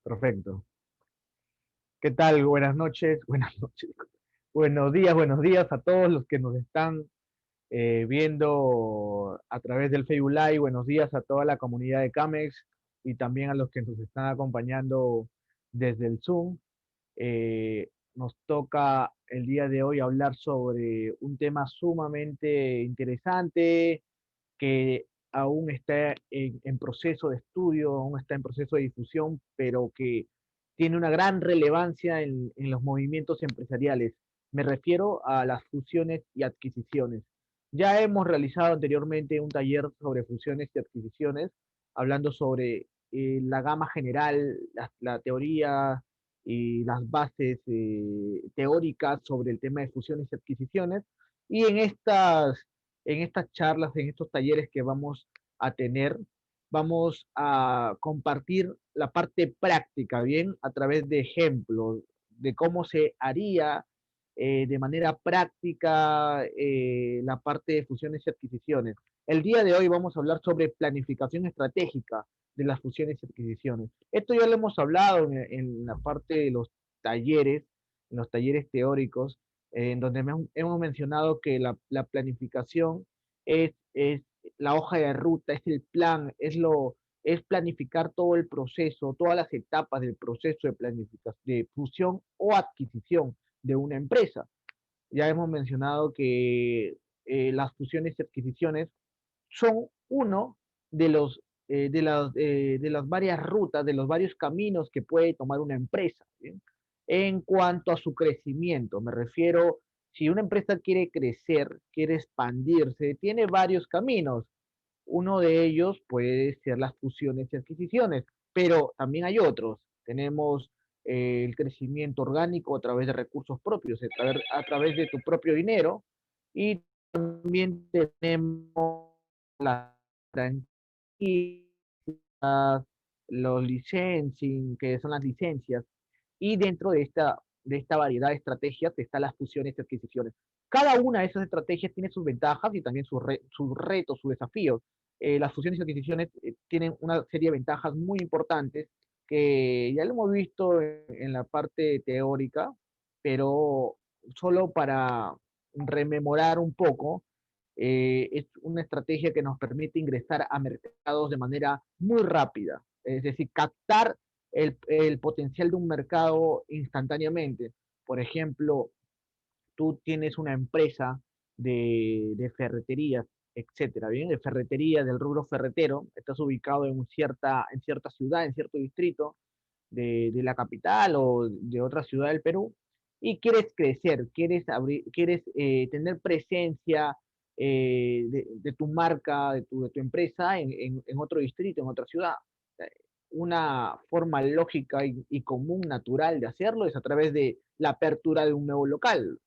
Perfecto. ¿Qué tal? Buenas noches, buenas noches. Buenos días a todos los que nos están viendo a través del Facebook Live. Buenos días a toda la comunidad de Camex y también a los que nos están acompañando desde el Zoom. Nos toca el día de hoy hablar sobre un tema sumamente interesante que aún está en proceso de estudio, aún está en proceso de difusión, pero que tiene una gran relevancia en los movimientos empresariales. Me refiero a las fusiones y adquisiciones. Ya hemos realizado anteriormente un taller sobre fusiones y adquisiciones, hablando sobre la gama general, la teoría y las bases teóricas sobre el tema de fusiones y adquisiciones. Y en estas charlas, en estos talleres que vamos a tener, vamos a compartir la parte práctica, ¿bien? A través de ejemplos, de cómo se haría de manera práctica la parte de fusiones y adquisiciones. El día de hoy vamos a hablar sobre planificación estratégica de las fusiones y adquisiciones. Esto ya lo hemos hablado en la parte de talleres, en los talleres teóricos, en donde hemos mencionado que la planificación es la hoja de ruta, es el plan, es planificar todo el proceso, todas las etapas del proceso de planificación, de fusión o adquisición de una empresa. Ya hemos mencionado que las fusiones y adquisiciones son uno de las varias rutas, de los varios caminos que puede tomar una empresa. ¿Bien? En cuanto a su crecimiento, me refiero, si una empresa quiere crecer, quiere expandirse, tiene varios caminos. Uno de ellos puede ser las fusiones y adquisiciones, pero también hay otros. Tenemos el crecimiento orgánico a través de recursos propios, a través de tu propio dinero, y también tenemos la franquicia, los licensing, que son las licencias, y dentro de esta variedad de estrategias están las fusiones y adquisiciones. Cada una de esas estrategias tiene sus ventajas y también sus retos, sus desafíos. Las fusiones y adquisiciones tienen una serie de ventajas muy importantes que ya lo hemos visto en la parte teórica, pero solo para rememorar un poco, es una estrategia que nos permite ingresar a mercados de manera muy rápida, es decir, captar el potencial de un mercado instantáneamente. Por ejemplo, tú tienes una empresa de ferreterías, etcétera, ¿bien? De ferretería, del rubro ferretero, estás ubicado en cierta ciudad, en cierto distrito de la capital o de otra ciudad del Perú, y quieres crecer, quieres tener presencia de tu marca, de tu empresa en otro distrito, en otra ciudad. Una forma lógica y común, natural de hacerlo es a través de la apertura de un nuevo local.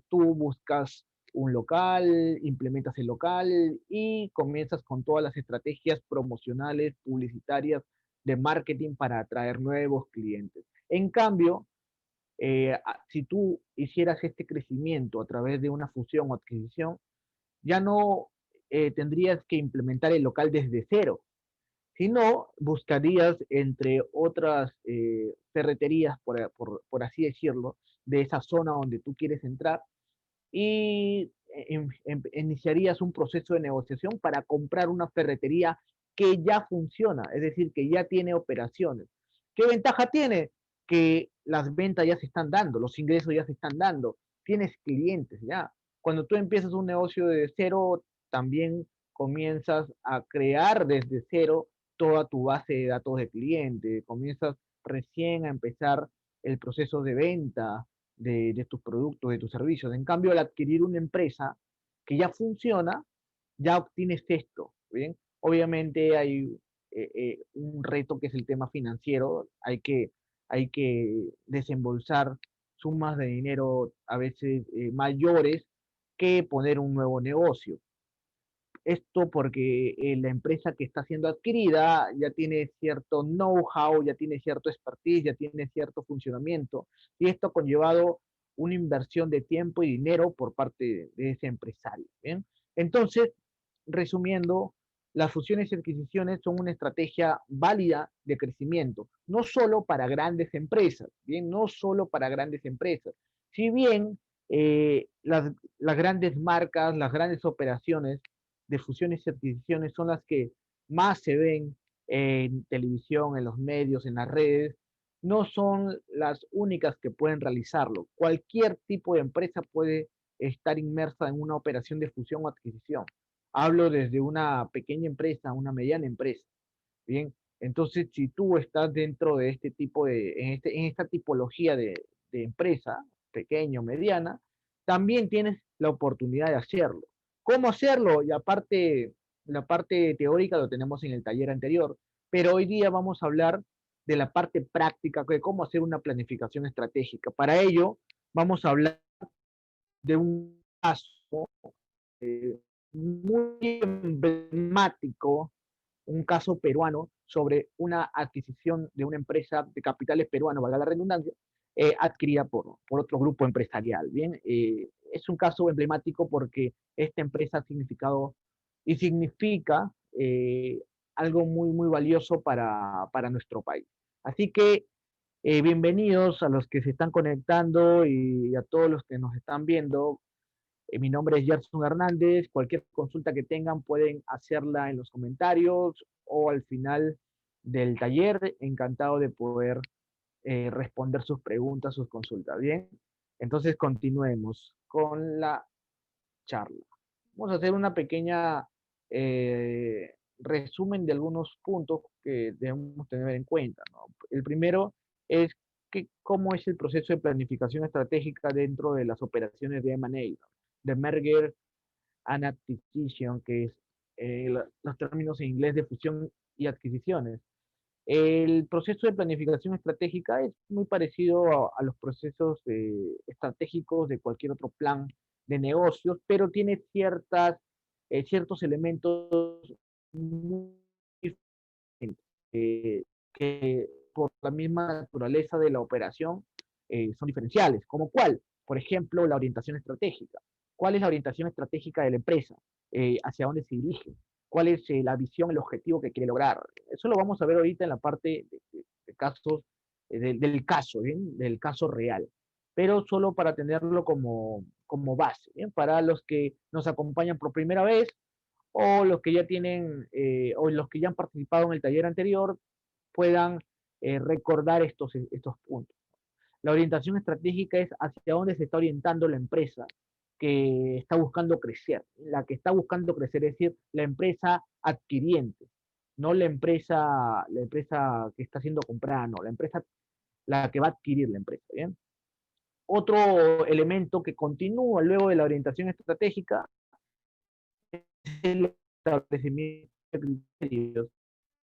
Tú buscas un local, implementas el local y comienzas con todas las estrategias promocionales, publicitarias, de marketing para atraer nuevos clientes. En cambio, si tú hicieras este crecimiento a través de una fusión o adquisición, ya no tendrías que implementar el local desde cero, si no, buscarías entre otras ferreterías, por así decirlo, de esa zona donde tú quieres entrar y iniciarías un proceso de negociación para comprar una ferretería que ya funciona, es decir, que ya tiene operaciones. ¿Qué ventaja tiene? Que las ventas ya se están dando, los ingresos ya se están dando, tienes clientes ya. Cuando tú empiezas un negocio de cero, también comienzas a crear desde cero toda tu base de datos de cliente, comienzas recién a empezar el proceso de venta de tus productos, de tus servicios. En cambio, al adquirir una empresa que ya funciona, ya obtienes esto, ¿bien? Obviamente hay un reto que es el tema financiero, hay que desembolsar sumas de dinero a veces mayores que poner un nuevo negocio. Esto porque la empresa que está siendo adquirida ya tiene cierto know-how, ya tiene cierto expertise, ya tiene cierto funcionamiento, y esto ha conllevado una inversión de tiempo y dinero por parte de ese empresario. ¿Bien? Entonces, resumiendo, las fusiones y adquisiciones son una estrategia válida de crecimiento, no solo para grandes empresas, bien, no solo para grandes empresas. Si bien las grandes marcas, las grandes operaciones de fusiones y adquisiciones son las que más se ven en televisión, en los medios, en las redes, no son las únicas que pueden realizarlo. Cualquier tipo de empresa puede estar inmersa en una operación de fusión o adquisición. Hablo desde una pequeña empresa a una mediana empresa. Bien, entonces si tú estás dentro de este tipo en esta tipología de empresa, pequeña o mediana, también tienes la oportunidad de hacerlo. ¿Cómo hacerlo? Y aparte, la parte teórica lo tenemos en el taller anterior, pero hoy día vamos a hablar de la parte práctica, de cómo hacer una planificación estratégica. Para ello, vamos a hablar de un caso muy emblemático, un caso peruano sobre una adquisición de una empresa de capitales peruanos, valga la redundancia, adquirida por otro grupo empresarial. Bien, es un caso emblemático porque esta empresa ha significado y significa algo muy, muy valioso para nuestro país. Así que bienvenidos a los que se están conectando y a todos los que nos están viendo. Mi nombre es Gerson Hernández. Cualquier consulta que tengan pueden hacerla en los comentarios o al final del taller. Encantado de poder responder sus preguntas, sus consultas. Bien, entonces continuemos con la charla. Vamos a hacer una pequeña resumen de algunos puntos que debemos tener en cuenta, ¿no? El primero es cómo es el proceso de planificación estratégica dentro de las operaciones de M&A, ¿no? De Merger and Acquisition, que es los términos en inglés de fusión y adquisiciones. El proceso de planificación estratégica es muy parecido a los procesos estratégicos de cualquier otro plan de negocios, pero tiene ciertos elementos muy diferentes, que por la misma naturaleza de la operación son diferenciales, como cuál, por ejemplo, la orientación estratégica. ¿Cuál es la orientación estratégica de la empresa? ¿Hacia dónde se dirige? ¿Cuál es la visión, el objetivo que quiere lograr? Eso lo vamos a ver ahorita en la parte de casos, del caso, ¿bien? Del caso real, pero solo para tenerlo como base, ¿bien? Para los que nos acompañan por primera vez o los que ya tienen, o los que ya han participado en el taller anterior, puedan recordar estos puntos. La orientación estratégica es hacia dónde se está orientando la empresa que está buscando crecer. La que está buscando crecer, es decir, la empresa adquiriente, no la empresa que está siendo comprada, no, la empresa, la que va a adquirir la empresa, ¿bien? Otro elemento que continúa luego de la orientación estratégica es el establecimiento de criterios.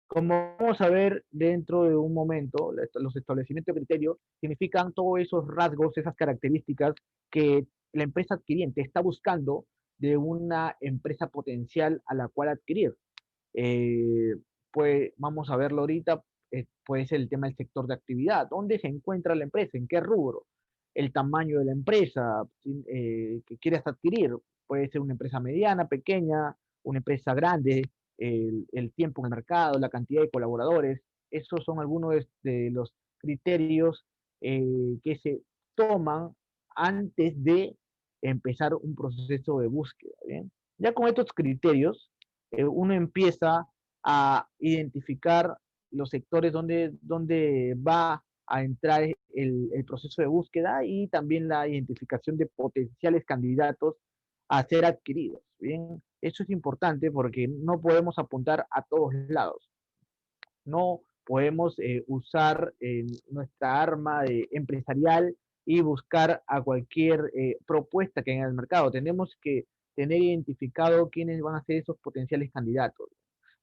Como vamos a ver dentro de un momento, los establecimientos de criterios significan todos esos rasgos, esas características que la empresa adquiriente está buscando de una empresa potencial a la cual adquirir. Eh, pues vamos a verlo ahorita, puede ser el tema del sector de actividad, dónde se encuentra la empresa, en qué rubro, el tamaño de la empresa que quieras adquirir, puede ser una empresa mediana, pequeña, una empresa grande, el tiempo en el mercado, la cantidad de colaboradores, esos son algunos de los criterios que se toman antes de empezar un proceso de búsqueda. ¿Bien? Ya con estos criterios, uno empieza a identificar los sectores donde va a entrar el proceso de búsqueda y también la identificación de potenciales candidatos a ser adquiridos. Bien, eso es importante porque no podemos apuntar a todos lados. No podemos usar nuestra arma empresarial y buscar a cualquier propuesta que haya en el mercado. Tenemos que tener identificado quiénes van a ser esos potenciales candidatos.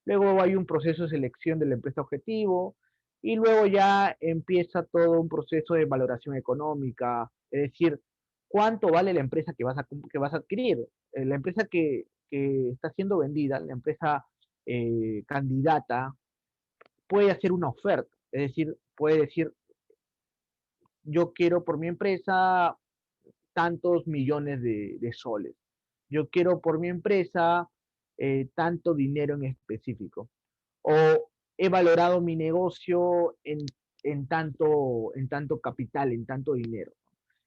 Luego hay un proceso de selección de la empresa objetivo y luego ya empieza todo un proceso de valoración económica, es decir, cuánto vale la empresa que vas a adquirir. La empresa que está siendo vendida, la empresa candidata, puede hacer una oferta, es decir, puede decir, yo quiero por mi empresa tantos millones de soles. Yo quiero por mi empresa tanto dinero en específico. O he valorado mi negocio en tanto capital, en tanto dinero.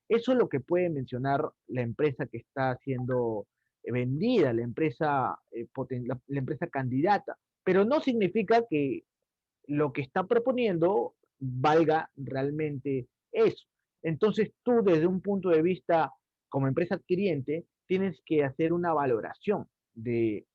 Eso es lo que puede mencionar la empresa que está siendo vendida, la empresa, la empresa candidata. Pero no significa que lo que está proponiendo valga realmente eso. Entonces tú desde un punto de vista como empresa adquiriente tienes que hacer una valoración de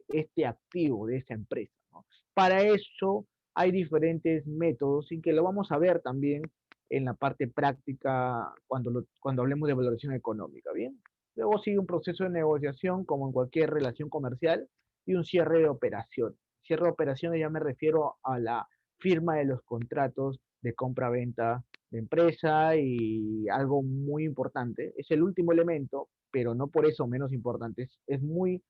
este activo, de esa empresa, ¿no? Para eso hay diferentes métodos y que lo vamos a ver también en la parte práctica cuando hablemos de valoración económica, ¿bien? Luego sigue un proceso de negociación como en cualquier relación comercial y un cierre de operación. Cierre de operaciones ya me refiero a la firma de los contratos de compra-venta de empresa y algo muy importante, es el último elemento, pero no por eso menos importante, es muy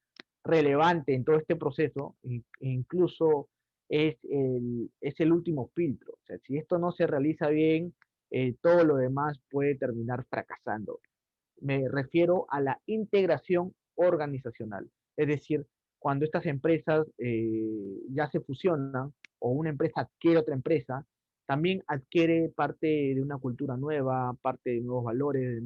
relevante en todo este proceso, incluso es el último filtro. O sea, si esto no se realiza bien, todo lo demás puede terminar fracasando. Me refiero a la integración organizacional. Es decir, cuando estas empresas ya se fusionan o una empresa adquiere otra empresa, también adquiere parte de una cultura nueva, parte de nuevos valores,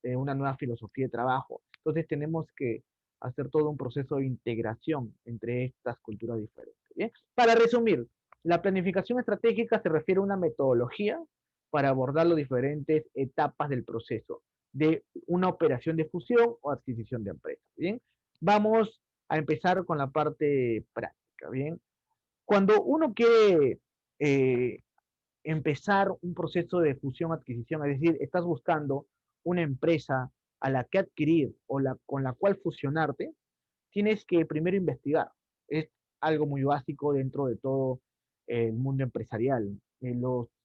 de una nueva filosofía de trabajo. Entonces tenemos que hacer todo un proceso de integración entre estas culturas diferentes. ¿Bien? Para resumir, la planificación estratégica se refiere a una metodología para abordar las diferentes etapas del proceso de una operación de fusión o adquisición de empresa. Bien, vamos a empezar con la parte práctica. Bien, cuando uno quiere eh, empezar un proceso de fusión o adquisición, es decir, estás buscando una empresa a la que adquirir o con la cual fusionarte, tienes que primero investigar. Es algo muy básico dentro de todo el mundo empresarial.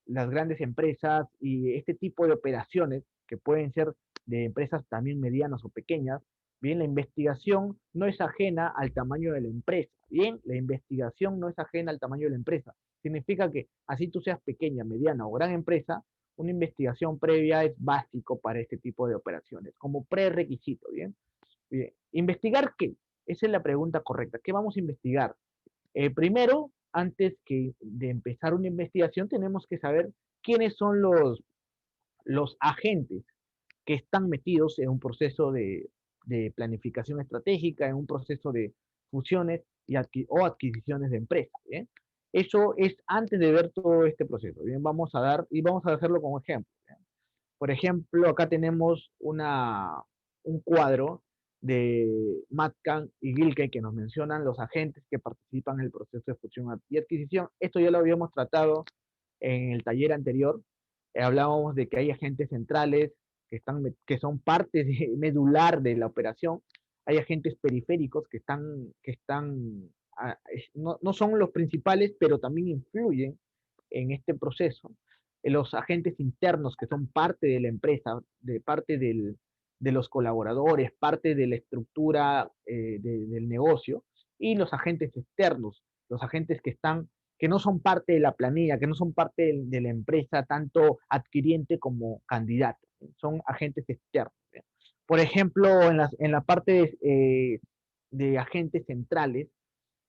Las grandes empresas y este tipo de operaciones, que pueden ser de empresas también medianas o pequeñas, bien, la investigación no es ajena al tamaño de la empresa. Bien, la investigación no es ajena al tamaño de la empresa. Significa que así tú seas pequeña, mediana o gran empresa, una investigación previa es básico para este tipo de operaciones, como prerequisito, ¿bien? Bien. ¿Investigar qué? Esa es la pregunta correcta. ¿Qué vamos a investigar? Primero, antes de empezar una investigación, tenemos que saber quiénes son los agentes que están metidos en un proceso de planificación estratégica, en un proceso de fusiones o adquisiciones de empresas. ¿Bien? Eso es antes de ver todo este proceso. Bien, vamos a hacerlo como ejemplo. ¿Bien? Por ejemplo, acá tenemos un cuadro de Matcan y Gilkey que nos mencionan los agentes que participan en el proceso de fusión y adquisición. Esto ya lo habíamos tratado en el taller anterior. Hablábamos de que hay agentes centrales que son parte medular de la operación. Hay agentes periféricos no son los principales, pero también influyen en este proceso. Los agentes internos que son parte de la empresa, de parte de los colaboradores, parte de la estructura del negocio, y los agentes externos, los agentes que no son parte de la planilla, que no son parte de la empresa, tanto adquiriente como candidato, son agentes externos. Por ejemplo, en la parte de agentes centrales,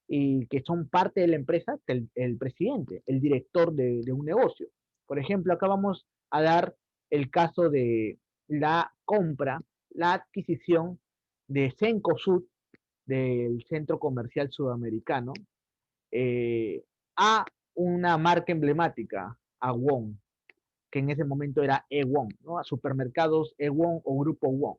y que son parte de la empresa, el presidente, el director de un negocio. Por ejemplo, acá vamos a dar el caso de la compra, la adquisición de Cencosud, del Centro Comercial Sudamericano, eh, a una marca emblemática, a Wong, que en ese momento era Ewon, ¿no? A supermercados Ewon o Grupo Wong.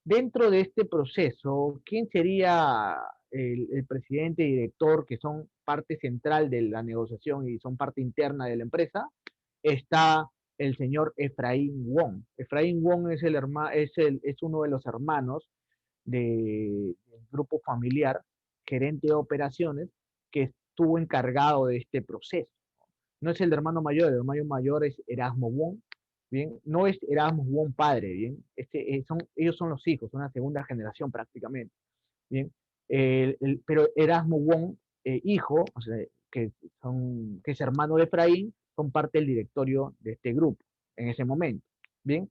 Dentro de este proceso, ¿quién sería el presidente y director que son parte central de la negociación y son parte interna de la empresa? Está el señor Efraín Wong. Efraín Wong es uno de los hermanos del grupo familiar, gerente de operaciones, que estuvo encargado de este proceso. No es el hermano mayor, el hermano mayor es Erasmo Wong, ¿bien? No es Erasmo Wong padre, ¿bien? Ellos son los hijos, son la segunda generación prácticamente, ¿bien? Pero Erasmo Wong, hijo, o sea, que es hermano de Efraín, son parte del directorio de este grupo en ese momento, ¿bien?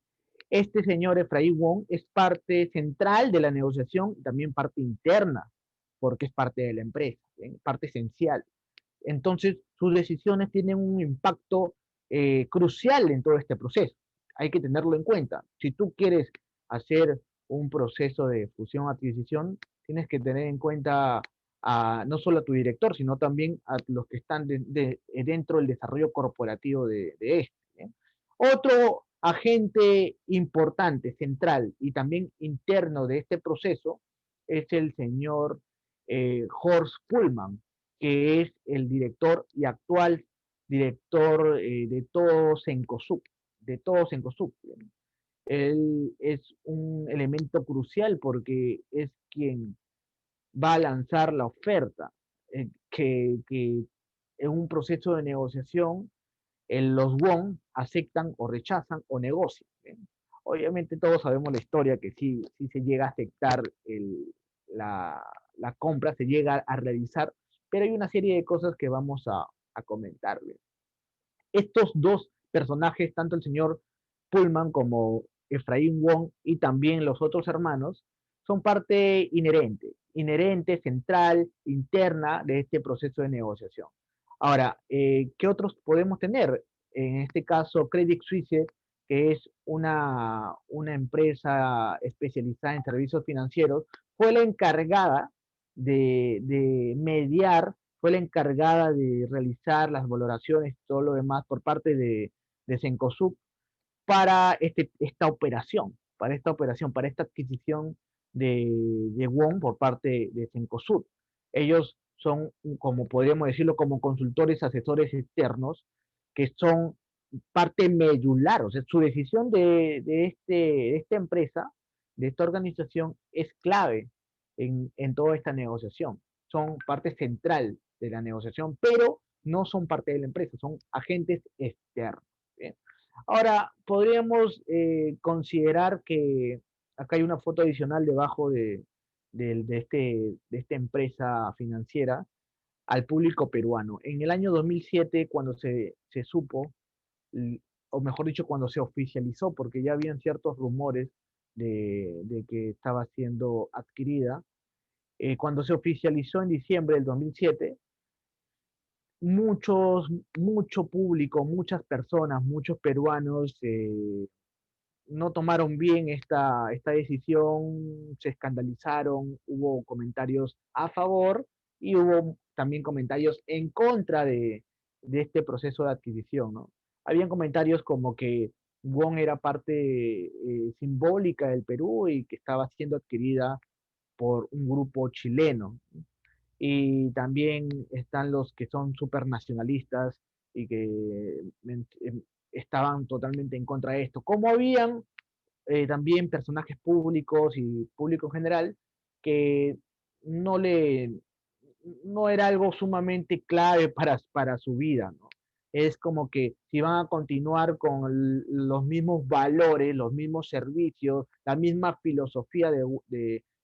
Este señor Efraín Wong es parte central de la negociación, también parte interna porque es parte de la empresa, ¿bien? Parte esencial. Entonces, sus decisiones tienen un impacto crucial en todo este proceso. Hay que tenerlo en cuenta. Si tú quieres hacer un proceso de fusión-adquisición, tienes que tener en cuenta no solo a tu director, sino también a los que están dentro del desarrollo corporativo de este. ¿Bien? Otro agente importante, central y también interno de este proceso es el señor Horst Pullman, que es el director y actual director de todo Cencosud, de todo Cencosud. Él es un elemento crucial porque es quien va a lanzar la oferta, que en un proceso de negociación los WON aceptan o rechazan o negocian. ¿Bien? Obviamente todos sabemos la historia que sí se llega a aceptar la, la compra, se llega a realizar, pero hay una serie de cosas que vamos a comentarles. Estos dos personajes, tanto el señor Pullman como Efraín Wong y también los otros hermanos, son parte inherente, central, interna de este proceso de negociación. Ahora, ¿qué otros podemos tener? En este caso, Credit Suisse, que es una empresa especializada en servicios financieros, fue la encargada de mediar, fue la encargada de realizar las valoraciones y todo lo demás por parte de Cencosud para para esta adquisición de WOM por parte de Cencosud. Ellos son, como podríamos decirlo, como consultores, asesores externos, que son parte medular, o sea, su decisión de esta empresa, de esta organización, es clave en toda esta negociación. Son parte central de la negociación, pero no son parte de la empresa, son agentes externos. ¿Bien? Ahora, podríamos considerar que acá hay una foto adicional debajo de esta empresa financiera al público peruano. En el año 2007, cuando se supo, o mejor dicho, cuando se oficializó, porque ya habían ciertos rumores de que estaba siendo adquirida, cuando se oficializó en diciembre del 2007, mucho público, muchas personas, muchos peruanos no tomaron bien esta decisión, se escandalizaron, hubo comentarios a favor y hubo también comentarios en contra de este proceso de adquisición, ¿no? Habían comentarios como que WON era parte simbólica del Perú y que estaba siendo adquirida por un grupo chileno. Y también están los que son supernacionalistas y que estaban totalmente en contra de esto. Como habían también personajes públicos y público en general que no le no era algo sumamente clave para su vida, ¿no? Es como que si van a continuar con los mismos valores, los mismos servicios, la misma filosofía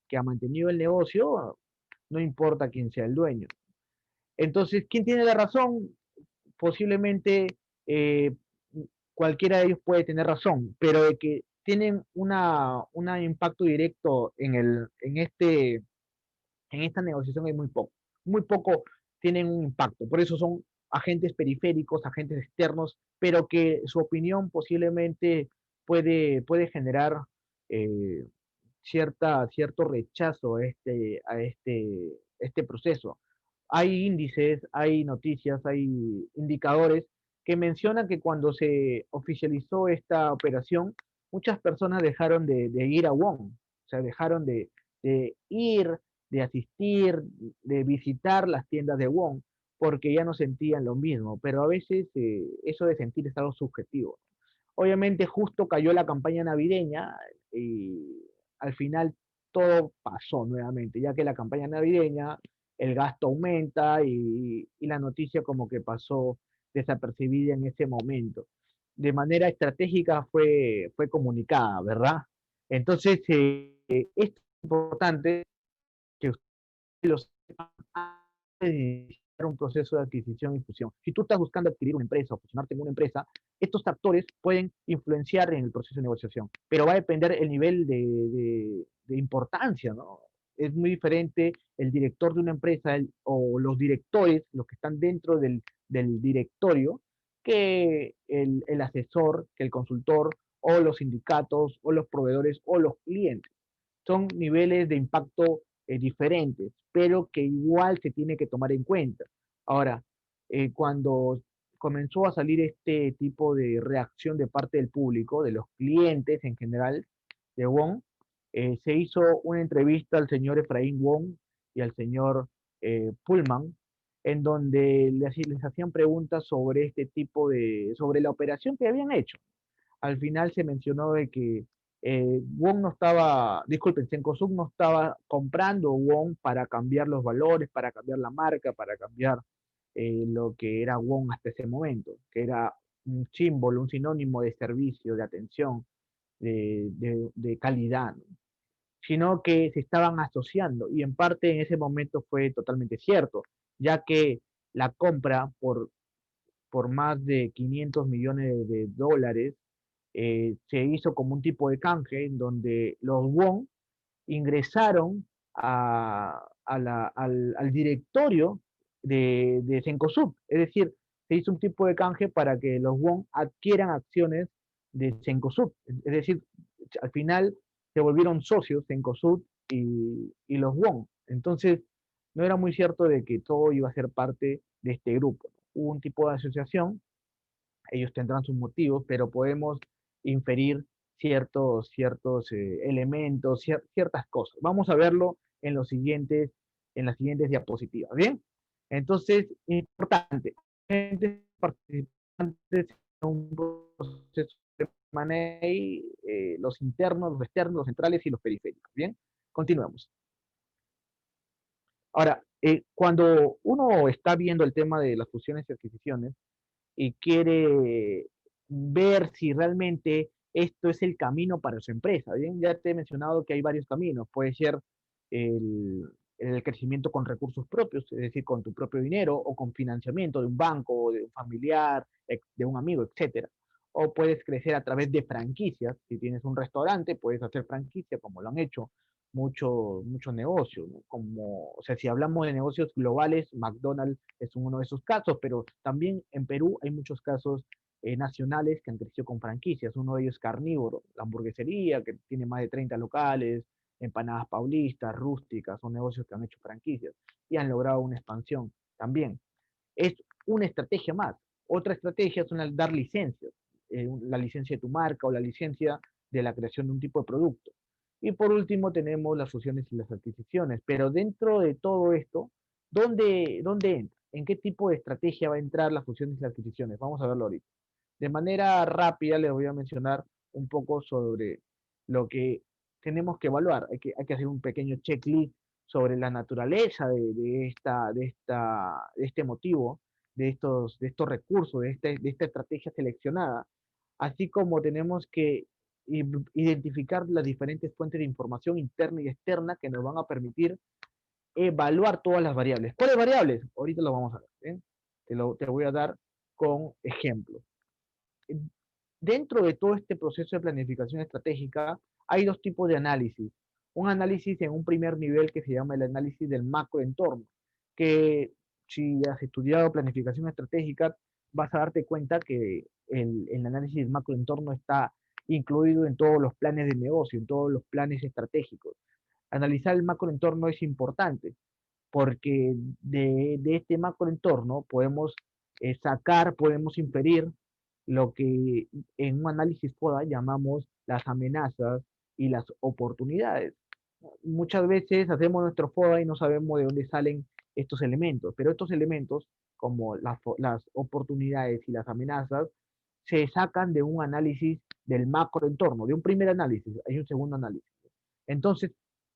que ha mantenido el negocio, no importa quién sea el dueño. Entonces, ¿quién tiene la razón? Posiblemente eh, cualquiera de ellos puede tener razón, pero de que tienen un impacto directo en esta negociación hay muy poco tienen un impacto, por eso son agentes periféricos, agentes externos, pero que su opinión posiblemente puede generar eh, cierto rechazo a este proceso. Hay índices, hay noticias, hay indicadores que mencionan que cuando se oficializó esta operación, muchas personas dejaron de ir a WOM, o sea, dejaron de ir, de asistir, de visitar las tiendas de WOM, porque ya no sentían lo mismo, pero a veces eso de sentir es algo subjetivo. Obviamente justo cayó la campaña navideña y al final todo pasó nuevamente, ya que la campaña navideña, el gasto aumenta y la noticia como que pasó desapercibida en ese momento. De manera estratégica fue comunicada, ¿verdad? Entonces, es importante que ustedes lo sepan antes de iniciar un proceso de adquisición y fusión. Si tú estás buscando adquirir una empresa o fusionarte en una empresa, estos factores pueden influenciar en el proceso de negociación, pero va a depender el nivel de importancia, ¿no? Es muy diferente el director de una empresa o los directores, los que están dentro del directorio, que el asesor, que el consultor, o los sindicatos, o los proveedores, o los clientes. Son niveles de impacto diferentes, pero que igual se tiene que tomar en cuenta. Ahora, cuando comenzó a salir este tipo de reacción de parte del público, de los clientes en general de Wong, se hizo una entrevista al señor Efraín Wong y al señor Pullman, en donde les hacían preguntas sobre este tipo sobre la operación que habían hecho. Al final se mencionó de que Wong no estaba, disculpen, Cencosud no estaba comprando Wong para cambiar los valores, para cambiar la marca, para cambiar lo que era Wong hasta ese momento, que era un símbolo, un sinónimo de servicio, de atención, de calidad, ¿no? Sino que se estaban asociando y en parte en ese momento fue totalmente cierto, ya que la compra por más de 500 millones de dólares se hizo como un tipo de canje en donde los Wong ingresaron al directorio de Cencosud. Es decir, se hizo un tipo de canje para que los Wong adquieran acciones de Cencosud. Es decir, al final se volvieron socios Cencosud y los Wong. Entonces, no era muy cierto de que todo iba a ser parte de este grupo. Hubo un tipo de asociación, ellos tendrán sus motivos, pero podemos inferir ciertos elementos, ciertas cosas. Vamos a verlo en las siguientes diapositivas, ¿bien? Entonces, importante, participantes en un proceso de manejo, los internos, los externos, los centrales y los periféricos, ¿bien? Continuemos. Ahora, cuando uno está viendo el tema de las fusiones y adquisiciones, y quiere ver si realmente esto es el camino para su empresa. Bien, ya te he mencionado que hay varios caminos. Puede ser el, el crecimiento con recursos propios, es decir, con tu propio dinero o con financiamiento de un banco o de un familiar, de un amigo, etcétera. O puedes crecer a través de franquicias. Si tienes un restaurante, puedes hacer franquicia, como lo han hecho muchos negocios, ¿no? Como, o sea, si hablamos de negocios globales, McDonald's es uno de esos casos, pero también en Perú hay muchos casos nacionales que han crecido con franquicias. Uno de ellos es Carnívoro, la hamburguesería, que tiene más de 30 locales, empanadas paulistas, rústicas, son negocios que han hecho franquicias y han logrado una expansión también. Es una estrategia más. Otra estrategia son dar licencias, la licencia de tu marca o la licencia de la creación de un tipo de producto. Y por último tenemos las fusiones y las adquisiciones. Pero dentro de todo esto, ¿dónde entra? ¿En qué tipo de estrategia va a entrar las fusiones y las adquisiciones? Vamos a verlo ahorita. De manera rápida les voy a mencionar un poco sobre lo que tenemos que evaluar. Hay que hacer un pequeño checklist sobre la naturaleza de este motivo, de estos recursos, de esta estrategia seleccionada, así como tenemos que identificar las diferentes fuentes de información interna y externa que nos van a permitir evaluar todas las variables. ¿Cuáles variables? Ahorita lo vamos a ver. ¿Eh? Te voy a dar con ejemplos. Dentro de todo este proceso de planificación estratégica, hay dos tipos de análisis. Un análisis en un primer nivel que se llama el análisis del macroentorno, que si has estudiado planificación estratégica, vas a darte cuenta que el análisis del macroentorno está incluido en todos los planes de negocio, en todos los planes estratégicos. Analizar el macroentorno es importante porque de este macroentorno podemos podemos inferir lo que en un análisis FODA llamamos las amenazas y las oportunidades. Muchas veces hacemos nuestro FODA y no sabemos de dónde salen estos elementos, pero estos elementos, como las oportunidades y las amenazas, se sacan de un análisis del macroentorno, de un primer análisis, hay un segundo análisis. Entonces,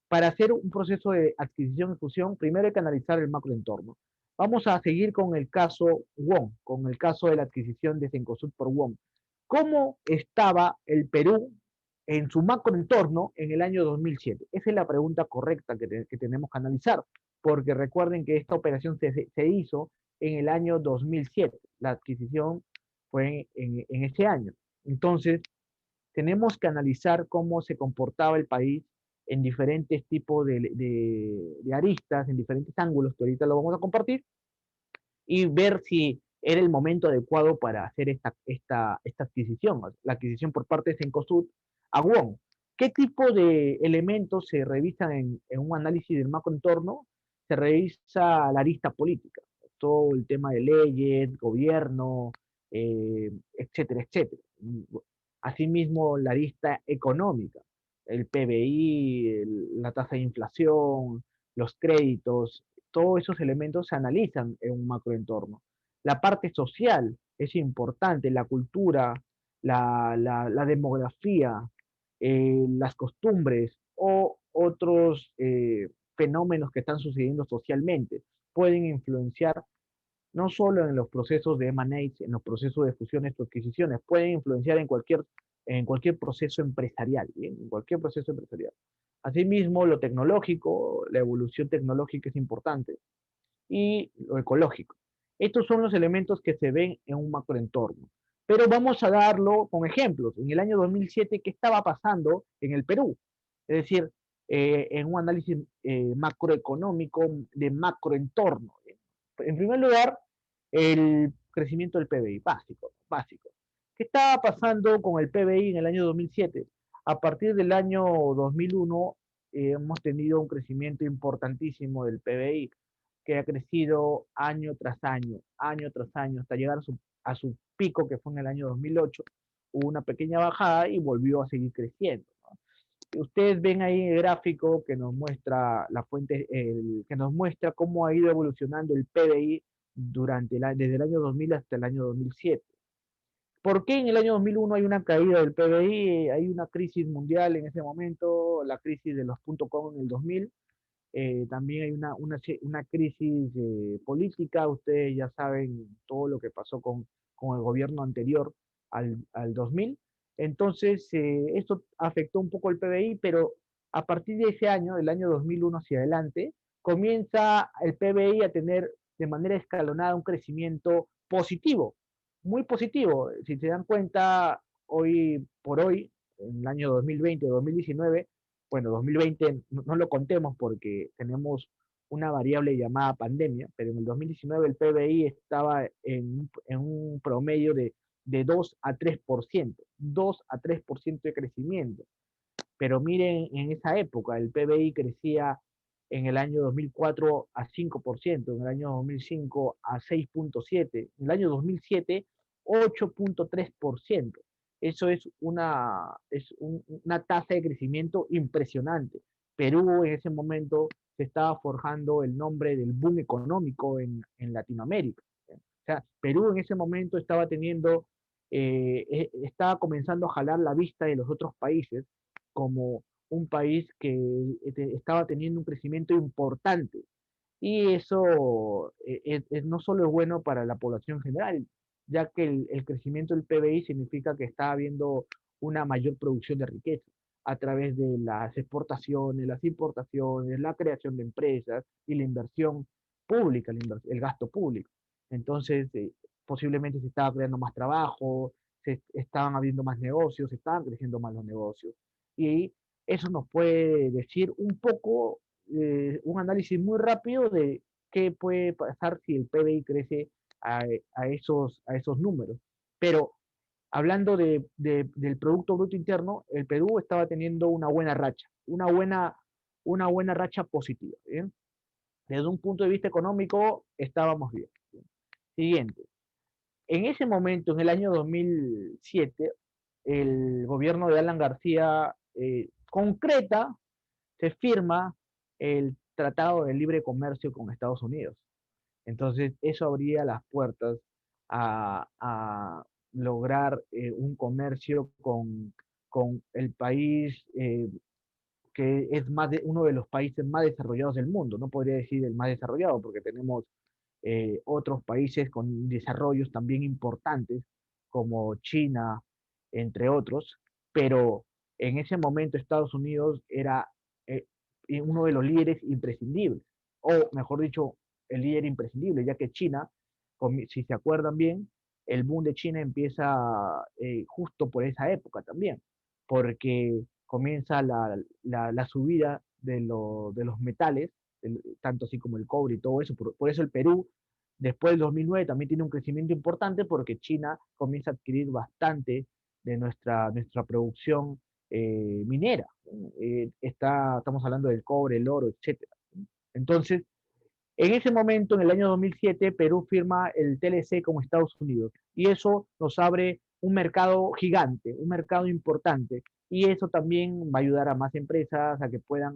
para hacer un proceso de adquisición y fusión, primero hay que analizar el macroentorno. Vamos a seguir con el caso Wong, con el caso de la adquisición de Cencosud por Wong. ¿Cómo estaba el Perú en su macroentorno en el año 2007? Esa es la pregunta correcta que tenemos que analizar, porque recuerden que esta operación se hizo en el año 2007. La adquisición fue en ese año. Entonces, tenemos que analizar cómo se comportaba el país en diferentes tipos de aristas, en diferentes ángulos, que ahorita lo vamos a compartir, y ver si era el momento adecuado para hacer esta adquisición, la adquisición por parte de Cencosud a WOM. ¿Qué tipo de elementos se revisan en un análisis del macroentorno? Se revisa la arista política, todo el tema de leyes, gobierno, etcétera, etcétera. Asimismo, la arista económica, el PBI, la tasa de inflación, los créditos, todos esos elementos se analizan en un macroentorno. La parte social es importante, la cultura, la demografía, las costumbres o otros fenómenos que están sucediendo socialmente pueden influenciar no solo en los procesos de M&A, en los procesos de fusiones o adquisiciones, pueden influenciar en cualquier proceso empresarial, ¿bien? En cualquier proceso empresarial. Asimismo, lo tecnológico, la evolución tecnológica es importante y lo ecológico. Estos son los elementos que se ven en un macroentorno. Pero vamos a darlo con ejemplos. En el año 2007, ¿qué estaba pasando en el Perú? Es decir, en un análisis macroeconómico de macroentorno. En primer lugar, el crecimiento del PBI, básico, básico. ¿Qué estaba pasando con el PBI en el año 2007? A partir del año 2001 hemos tenido un crecimiento importantísimo del PBI que ha crecido año tras año, hasta llegar a su pico que fue en el año 2008. Hubo una pequeña bajada y volvió a seguir creciendo. Ustedes ven ahí el gráfico que nos muestra la fuente, que nos muestra cómo ha ido evolucionando el PBI desde el año 2000 hasta el año 2007. ¿Por qué en el año 2001 hay una caída del PBI? Hay una crisis mundial en ese momento, la crisis de los .com en el 2000. También hay una crisis política. Ustedes ya saben todo lo que pasó con el gobierno anterior al 2000. Entonces, esto afectó un poco el PBI, pero a partir de ese año, del año 2001 hacia adelante, comienza el PBI a tener de manera escalonada un crecimiento positivo, muy positivo. Si se dan cuenta, hoy por hoy, en el año 2020 o 2019, bueno, 2020 no lo contemos porque tenemos una variable llamada pandemia, pero en el 2019 el PBI estaba en un promedio de 2 a 3%, 2 a 3% de crecimiento. Pero miren, en esa época el PBI crecía en el año 2004 a 5%, en el año 2005 a 6.7%, en el año 2007 8.3%. Eso una tasa de crecimiento impresionante. Perú en ese momento se estaba forjando el nombre del boom económico en Latinoamérica. O sea, Perú en ese momento estaba comenzando a jalar la vista de los otros países como un país que estaba teniendo un crecimiento importante. Y eso no solo es bueno para la población general, ya que el crecimiento del PBI significa que está habiendo una mayor producción de riqueza a través de las exportaciones, las importaciones, la creación de empresas y la inversión pública, el gasto público. Entonces, posiblemente se estaba creando más trabajo, se estaban habiendo más negocios, se estaban creciendo más los negocios. Y eso nos puede decir un poco, un análisis muy rápido de qué puede pasar si el PBI crece a esos números. Pero hablando del Producto Bruto Interno, el Perú estaba teniendo una buena racha, una buena racha positiva. ¿Bien? Desde un punto de vista económico, estábamos bien. ¿Bien? Siguiente. En ese momento, en el año 2007, el gobierno de Alan García concreta, se firma el Tratado de Libre Comercio con Estados Unidos. Entonces, eso abría las puertas a lograr un comercio con el país que es uno de los países más desarrollados del mundo. No podría decir el más desarrollado porque tenemos otros países con desarrollos también importantes, como China, entre otros, pero en ese momento Estados Unidos era eh, uno de los líderes imprescindibles, o mejor dicho, el líder imprescindible, ya que China, si se acuerdan bien, el boom de China empieza justo por esa época también, porque comienza la subida de los metales, tanto así como el cobre y todo eso. Por eso el Perú, después del 2009, también tiene un crecimiento importante porque China comienza a adquirir bastante de nuestra producción minera. Estamos hablando del cobre, el oro, etcétera. Entonces, en ese momento, en el año 2007, Perú firma el TLC con Estados Unidos y eso nos abre un mercado gigante, un mercado importante y eso también va a ayudar a más empresas a que puedan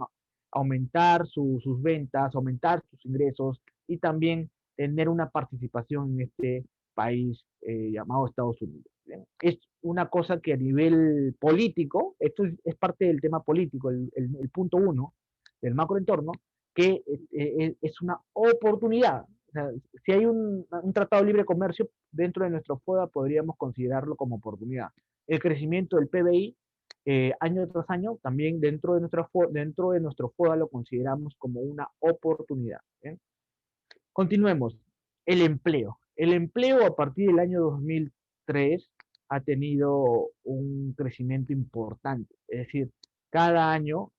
aumentar sus ventas, aumentar sus ingresos y también tener una participación en este país llamado Estados Unidos. ¿Bien? Es una cosa que a nivel político, esto es parte del tema político, el punto uno del macroentorno, que es una oportunidad. O sea, si hay un tratado de libre comercio dentro de nuestro FODA, podríamos considerarlo como oportunidad. El crecimiento del PBI año tras año, también dentro de nuestro FODA lo consideramos como una oportunidad. ¿Eh? Continuemos. El empleo. El empleo a partir del año 2003 ha tenido un crecimiento importante. Es decir, cada año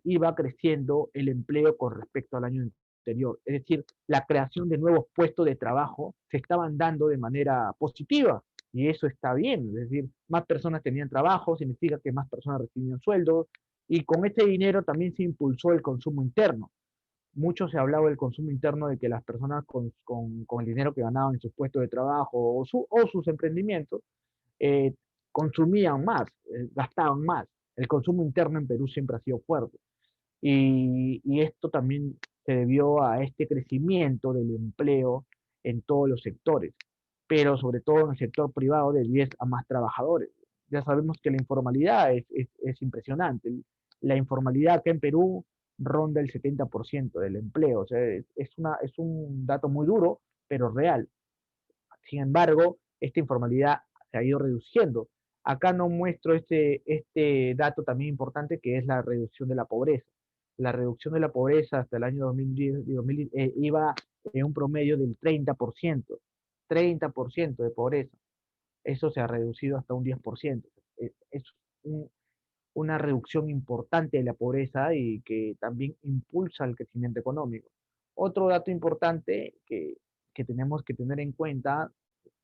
iba creciendo el empleo con respecto al año anterior. Es decir, la creación de nuevos puestos de trabajo se estaban dando de manera positiva y eso está bien. Es decir, más personas tenían trabajo, significa que más personas recibían sueldos y con ese dinero también se impulsó el consumo interno. Mucho se ha hablado del consumo interno, de que las personas con el dinero que ganaban en sus puestos de trabajo o sus emprendimientos eh, consumían más, gastaban más. El consumo interno en Perú siempre ha sido fuerte. Y esto también se debió a este crecimiento del empleo en todos los sectores, pero sobre todo en el sector privado de 10 a más trabajadores. Ya sabemos que la informalidad es impresionante. La informalidad acá en Perú ronda el 70% del empleo. O sea, es un dato muy duro, pero real. Sin embargo, esta informalidad se ha ido reduciendo. Acá no muestro este dato también importante que es la reducción de la pobreza. La reducción de la pobreza hasta el año 2010, iba en un promedio del 30%, 30% de pobreza. Eso se ha reducido hasta un 10%. Es un- una reducción importante de la pobreza y que también impulsa el crecimiento económico. Otro dato importante que tenemos que tener en cuenta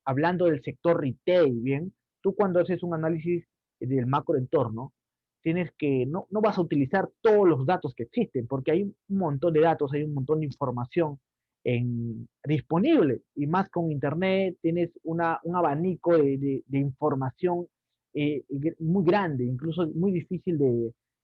hablando del sector retail, bien, tú cuando haces un análisis del macroentorno, tienes que, no vas a utilizar todos los datos que existen, porque hay un montón de datos, hay un montón de información disponible, y más con Internet tienes un abanico de información muy grande, incluso muy difícil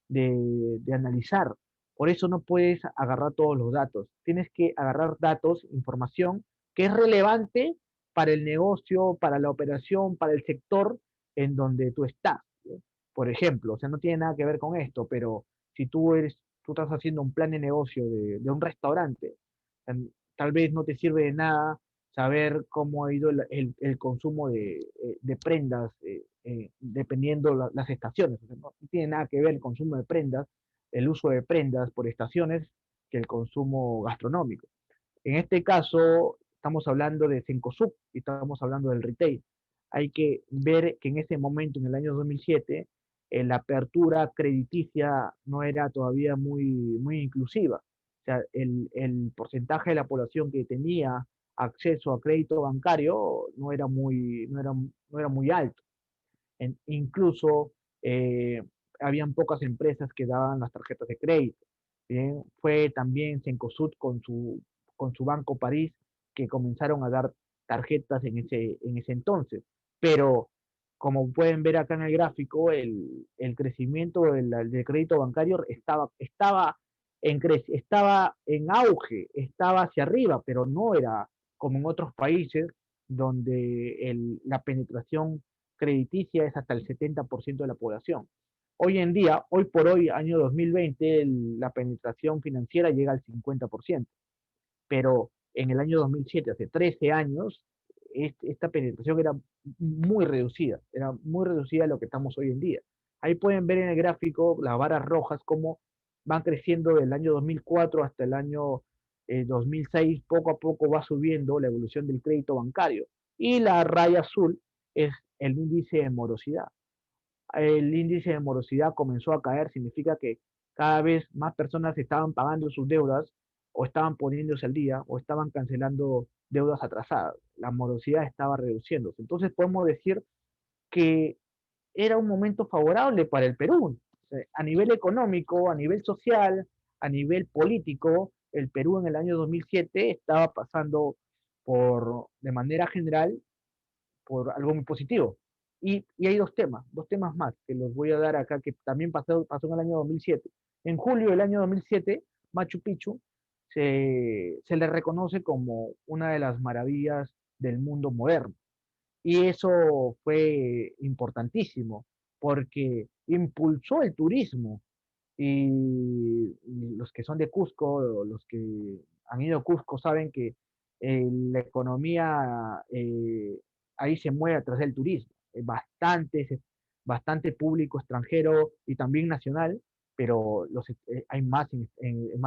de analizar. Por eso no puedes agarrar todos los datos. Tienes que agarrar datos, información que es relevante para el negocio, para la operación, para el sector en donde tú estás. ¿Sí? Por ejemplo, o sea, no tiene nada que ver con esto, pero si tú estás haciendo un plan de negocio de un restaurante, tal vez no te sirve de nada saber cómo ha ido el consumo de prendas dependiendo las estaciones. O sea, no tiene nada que ver el consumo de prendas, el uso de prendas por estaciones, que el consumo gastronómico. En este caso, estamos hablando de Cencosud y estamos hablando del retail. Hay que ver que en ese momento, en el año 2007, la apertura crediticia no era todavía muy inclusiva. O sea, el porcentaje de la población que tenía acceso a crédito bancario no era muy alto. Incluso eh, habían pocas empresas que daban las tarjetas de crédito. Bien, fue también Cencosud con su Banco París que comenzaron a dar tarjetas en ese entonces. Pero como pueden ver acá en el gráfico, el crecimiento del crédito bancario estaba en auge, estaba hacia arriba, pero no era como en otros países donde la penetración crediticia es hasta el 70% de la población. Hoy en día, hoy por hoy, año 2020, la penetración financiera llega al 50%, pero en el año 2007, hace 13 años, esta penetración era muy reducida a lo que estamos hoy en día. Ahí pueden ver en el gráfico las varas rojas cómo van creciendo del año 2004 hasta el año 2006, poco a poco va subiendo la evolución del crédito bancario. Y la raya azul es el índice de morosidad. el índice de morosidad comenzó a caer, significa que cada vez más personas estaban pagando sus deudas o estaban poniéndose al día o estaban cancelando deudas atrasadas. La morosidad estaba reduciéndose. Entonces podemos decir que era un momento favorable para el Perú. A nivel económico, a nivel social, a nivel político, el Perú en el año 2007 estaba pasando de manera general, por algo muy positivo. Y hay dos temas más que los voy a dar acá, que también pasó en el año 2007. En julio del año 2007, Machu Picchu se le reconoce como una de las maravillas del mundo moderno. Y eso fue importantísimo porque impulsó el turismo y los que son de Cusco, los que han ido a Cusco saben que la economía ahí se mueve a través del turismo. Bastante público extranjero y también nacional, pero hay más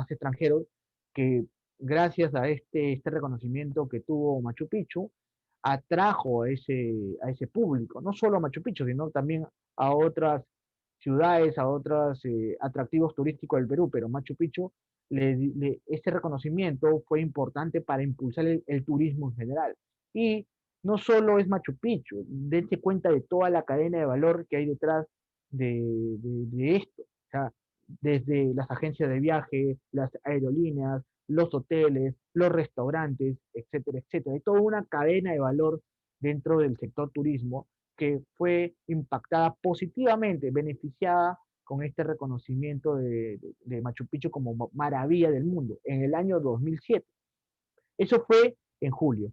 extranjeros que gracias a este reconocimiento que tuvo Machu Picchu, atrajo a ese público, no solo a Machu Picchu, sino también a otras ciudades, a otros atractivos turísticos del Perú, pero Machu Picchu, este reconocimiento fue importante para impulsar el turismo en general. Y no solo es Machu Picchu, dense cuenta de toda la cadena de valor que hay detrás de esto. O sea, desde las agencias de viaje, las aerolíneas, los hoteles, los restaurantes, etcétera, etcétera. Hay toda una cadena de valor dentro del sector turismo que fue impactada positivamente, beneficiada con este reconocimiento de Machu Picchu como maravilla del mundo en el año 2007. Eso fue en julio,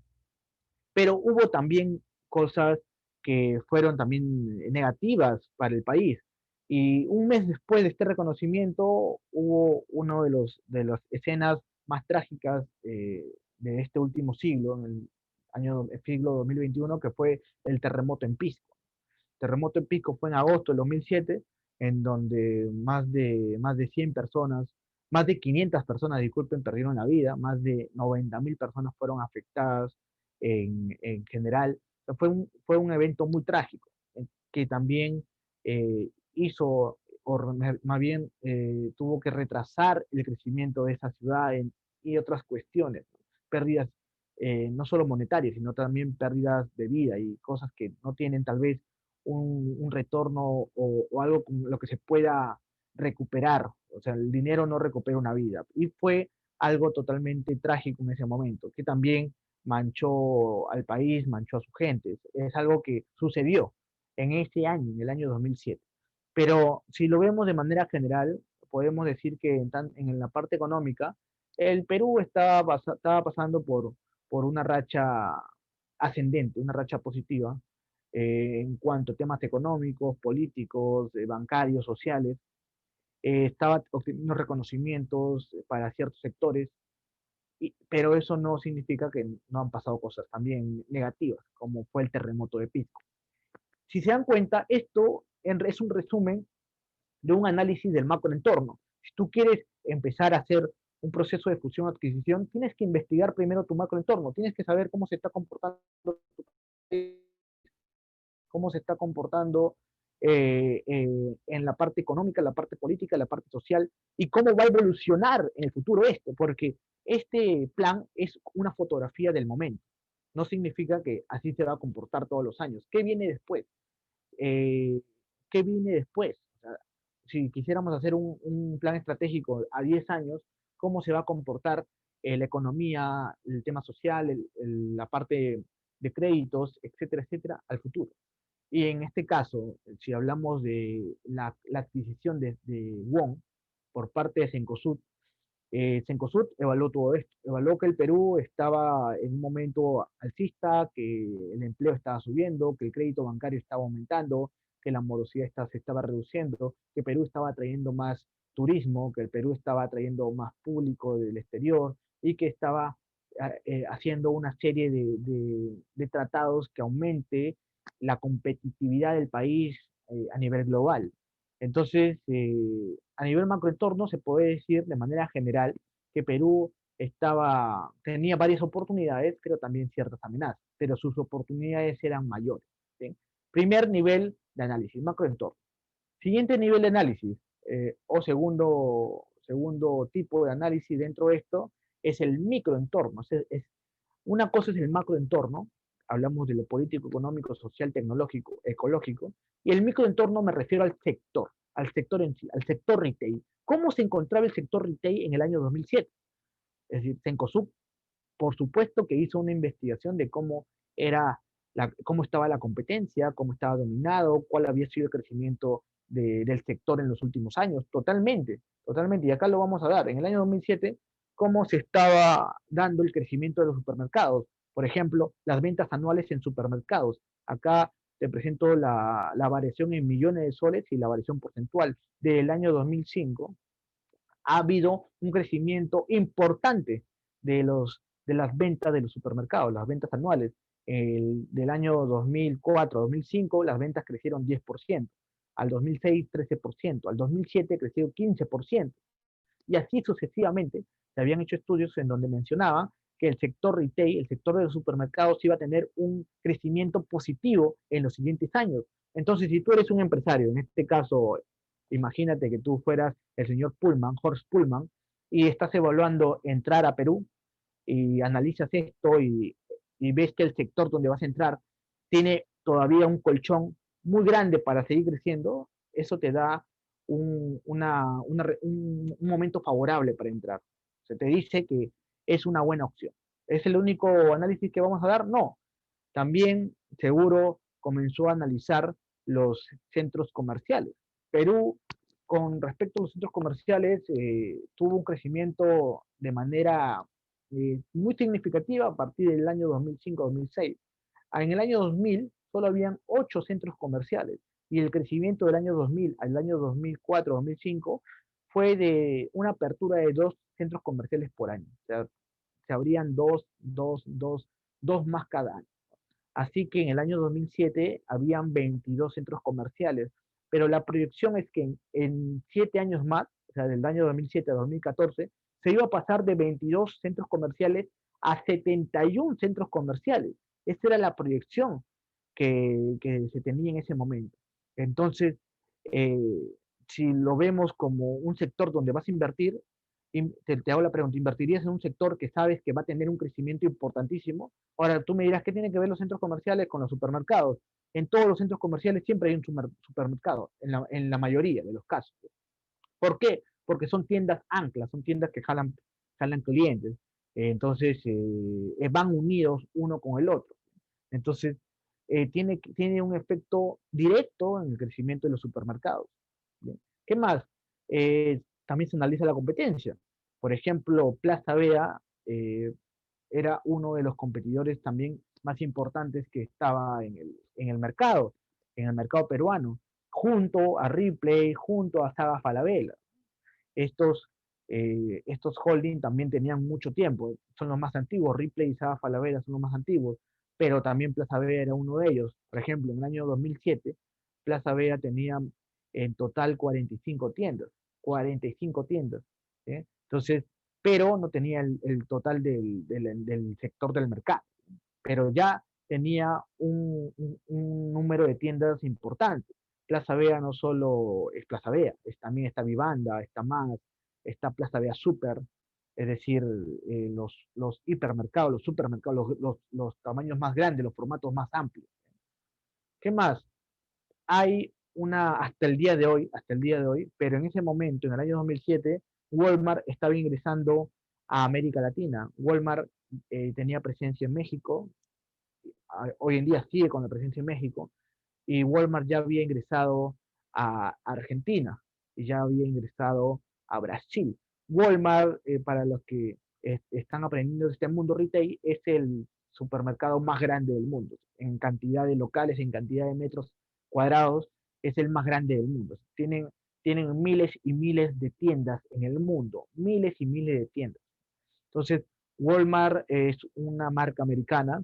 pero hubo también cosas que fueron también negativas para el país. Y un mes después de este reconocimiento hubo uno de las escenas más trágicas de este último siglo, en el siglo 2021, que fue el terremoto en Pisco. Terremoto en Pisco fue en agosto del 2007, en donde más de 100 personas, más de 500 personas, disculpen, perdieron la vida, más de 90.000 personas fueron afectadas en general. O sea, fue un evento muy trágico, que también hizo, más bien tuvo que retrasar el crecimiento de esa ciudad y otras cuestiones, ¿no? Pérdidas no solo monetarias, sino también pérdidas de vida y cosas que no tienen tal vez un retorno o algo con lo que se pueda recuperar. O sea, el dinero no recupera una vida. Y fue algo totalmente trágico en ese momento, que también manchó al país, manchó a su gente. Es algo que sucedió en ese año, en el año 2007. Pero si lo vemos de manera general, podemos decir que en la parte económica, el Perú estaba pasando por una racha ascendente, una racha positiva, en cuanto a temas económicos, políticos, bancarios, sociales. Estaba obteniendo reconocimientos para ciertos sectores, pero eso no significa que no han pasado cosas también negativas, como fue el terremoto de Pisco. Si se dan cuenta, esto es un resumen de un análisis del macroentorno. Si tú quieres empezar a hacer un proceso de fusión o adquisición, tienes que investigar primero tu macroentorno, tienes que saber cómo se está comportando cómo se está comportando en la parte económica, la parte política, la parte social, y cómo va a evolucionar en el futuro esto, porque este plan es una fotografía del momento. No significa que así se va a comportar todos los años. ¿Qué viene después? Eh, ¿Qué viene después? O sea, si quisiéramos hacer un plan estratégico a 10 años, ¿cómo se va a comportar la economía, el tema social, la parte de créditos, etcétera, etcétera, al futuro? Y en este caso, si hablamos de la adquisición de Won por parte de Cencosud, Cencosud evaluó todo esto, evaluó que el Perú estaba en un momento alcista, que el empleo estaba subiendo, que el crédito bancario estaba aumentando, que la morosidad se estaba reduciendo, que Perú estaba trayendo más turismo, que el Perú estaba trayendo más público del exterior y que estaba haciendo una serie de tratados que aumente la competitividad del país a nivel global. Entonces, a nivel macroentorno se puede decir de manera general que Perú tenía varias oportunidades, pero también ciertas amenazas, pero sus oportunidades eran mayores, ¿sí? Primer nivel de análisis, macroentorno. Siguiente nivel de análisis, o segundo tipo de análisis dentro de esto, es el microentorno. Una cosa es el macroentorno, hablamos de lo político, económico, social, tecnológico, ecológico, y el microentorno me refiero al sector en sí, al sector retail. ¿Cómo se encontraba el sector retail en el año 2007? Es decir, Cencosud, por supuesto que hizo una investigación de cómo cómo estaba la competencia, cómo estaba dominado, cuál había sido el crecimiento del sector en los últimos años, totalmente, totalmente. Y acá lo vamos a dar. En el año 2007, cómo se estaba dando el crecimiento de los supermercados. Por ejemplo, las ventas anuales en supermercados. Acá te presento la variación en millones de soles y la variación porcentual. Del año 2005 ha habido un crecimiento importante de las ventas de los supermercados, las ventas anuales. Del año 2004 a 2005 las ventas crecieron 10%, al 2006 13%, al 2007 creció 15%, y así sucesivamente. Se habían hecho estudios en donde mencionaban que el sector retail, el sector de los supermercados, iba a tener un crecimiento positivo en los siguientes años. Entonces, si tú eres un empresario, en este caso, imagínate que tú fueras el señor Pullman, Horst Pullman, y estás evaluando entrar a Perú y analizas esto y ves que el sector donde vas a entrar tiene todavía un colchón muy grande para seguir creciendo, eso te da un momento favorable para entrar. Se te dice que es una buena opción. ¿Es el único análisis que vamos a dar? No. También seguro comenzó a analizar los centros comerciales. Perú, con respecto a los centros comerciales, tuvo un crecimiento de manera muy significativa a partir del año 2005-2006. En el año 2000 solo habían 8 centros comerciales y el crecimiento del año 2000 al año 2004-2005 fue de una apertura de 2 centros comerciales por año. O sea, se abrían dos más cada año. Así que en el año 2007 habían 22 centros comerciales, pero la proyección es que en 7 años más, o sea, del año 2007 a 2014, se iba a pasar de 22 centros comerciales a 71 centros comerciales. Esa era la proyección que se tenía en ese momento. Entonces, eh, si lo vemos como un sector donde vas a invertir, te hago la pregunta, ¿invertirías en un sector que sabes que va a tener un crecimiento importantísimo? Ahora tú me dirás, ¿qué tienen que ver los centros comerciales con los supermercados? En todos los centros comerciales siempre hay un supermercado, en la mayoría de los casos. ¿Por qué? Porque son tiendas anclas, son tiendas que jalan clientes. Entonces, van unidos uno con el otro. Entonces, tiene un efecto directo en el crecimiento de los supermercados. ¿Bien? ¿Qué más? También se analiza la competencia. Por ejemplo, Plaza Vea era uno de los competidores también más importantes que estaba en el mercado peruano, junto a Ripley, junto a Saga Falabella. Estos holding también tenían mucho tiempo, son los más antiguos, Ripley y Saga Falabella son los más antiguos, pero también Plaza Vea era uno de ellos. Por ejemplo, en el año 2007, Plaza Vea tenía en total 45 tiendas, 45 tiendas. ¿Sí? Entonces, pero no tenía el total del sector del mercado, pero ya tenía un número de tiendas importante. Plaza Vea no solo es Plaza Vea, también está Vivanda, está Más, está Plaza Vea Super, es decir, los hipermercados, los supermercados, los tamaños más grandes, los formatos más amplios. ¿Qué más? Hay hasta el día de hoy, pero en ese momento, en el año 2007, Walmart estaba ingresando a América Latina. Walmart tenía presencia en México, hoy en día sigue con la presencia en México, y Walmart ya había ingresado a Argentina y ya había ingresado a Brasil. Walmart, para los que están aprendiendo de este mundo retail, es el supermercado más grande del mundo. En cantidad de locales, en cantidad de metros cuadrados, es el más grande del mundo. Tienen miles y miles de tiendas en el mundo, miles y miles de tiendas. Entonces, Walmart es una marca americana,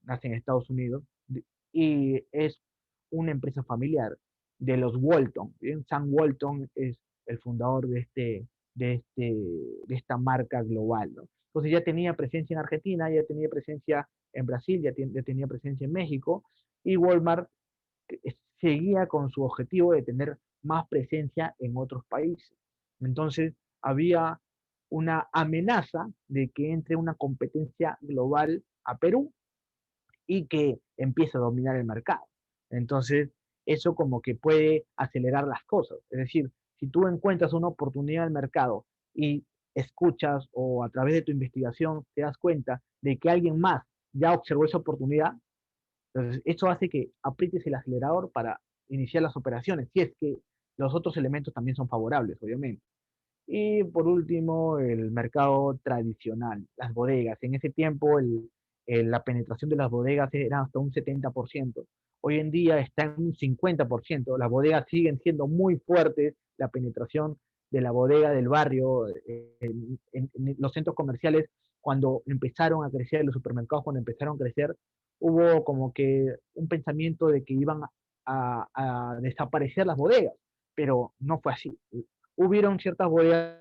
nace en Estados Unidos, y es una empresa familiar de los Walton. ¿Bien? Sam Walton es el fundador de esta marca global. ¿No? Entonces ya tenía presencia en Argentina, ya tenía presencia en Brasil, ya tenía presencia en México, y Walmart seguía con su objetivo de tener más presencia en otros países. Entonces, había una amenaza de que entre una competencia global a Perú y que empiece a dominar el mercado. Entonces, eso como que puede acelerar las cosas. Es decir, si tú encuentras una oportunidad en el mercado y escuchas o a través de tu investigación te das cuenta de que alguien más ya observó esa oportunidad, entonces eso hace que aprietes el acelerador para iniciar las operaciones, si es que los otros elementos también son favorables, obviamente. Y por último, el mercado tradicional, las bodegas. En ese tiempo la penetración de las bodegas era hasta un 70%. Hoy en día está en un 50%. Las bodegas siguen siendo muy fuertes. La penetración de la bodega del barrio, en los centros comerciales, cuando empezaron a crecer, los supermercados cuando empezaron a crecer, hubo como que un pensamiento de que iban a desaparecer las bodegas, pero no fue así. Hubieron ciertas bodegas